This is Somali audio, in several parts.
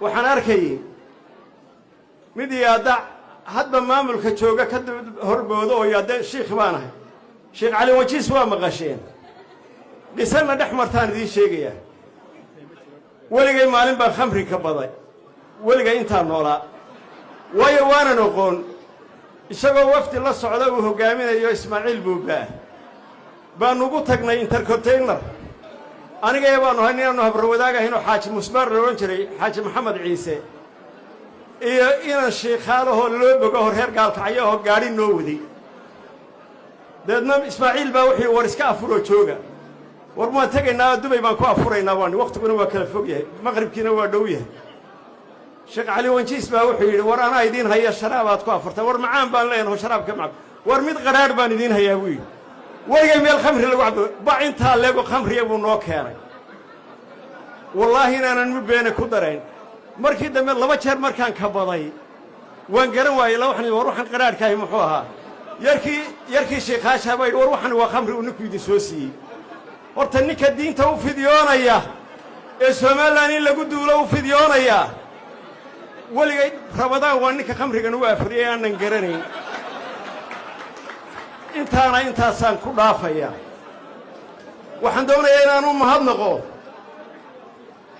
waxaan arkayay mid yaada hadba maamulka jooga ka horboodo oo yaada sheekh baan ahay sheekh cali wajiis waa maqasheen dhisana dhex martaan idin sheegaya waligay maalin baan khamri ka baday waligay intaa noolaa waayo waanan aqoon isagoo wafdi la socda uu hogaaminayo Ismaaciil Buubaa baan ugu tagnay intercontainer aniga baanu haynaanu habar wadaagahaynoo xaaji musbaar la oran jiray xaaji maxamed ciise iyo inaan sheekhaalaho loo bogo reer gaalkacyo oo gaari noo waday dadna Ismaaciil baa wixii war iska afuro jooga war ma tagaynaa Dubai baan ku afuraynaa waan waqtiguna waa kala fog yahay maqribkiina waa dhow yahay sheekh cali wajiis baa wuxuu yiri war ana idin haya sharaabaad ku afurta war macaan baan leeyahay sharaabka macaan war mid qaraar baan idin hayaa wiil waygay meel khamri lagu cabo ba inta leego khamri buu noo keenay wallahi inaanan mubeena ku darayn markii dambe laba jeer markaan ka baday waan garan waayay la waxan war waxan qaraarkaahi muxuu ahaa yarkii sheekhaasha bay war waxan waa khamri uu ninku idin soo siiyay horta ninka diinta u fidiyoonaya ee Soomaaliland in lagu duulo u fidiyoonaya waligay rabadaan waa ninka khamrigan u afriyay aanan garanayn intaasaan ku dhaafaya waxaan doonayaa inaan u mahadnaqo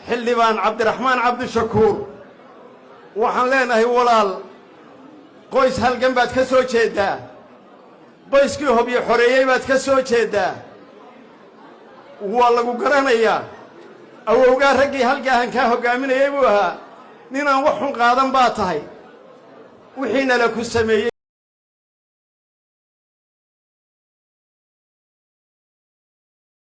xildhibaan cabdiraxmaan cabdishakuur waxaan leenahay walaal qoys halgan baad ka soo jeedaa qoyskii hobyo xoreeyay baad ka soo jeedaa waa lagu garanayaa awowgaa raggii halgaahan kaa hogaaminayay buu ahaa ninaan wax xun qaadan baa tahay wixiina la ku sameeyey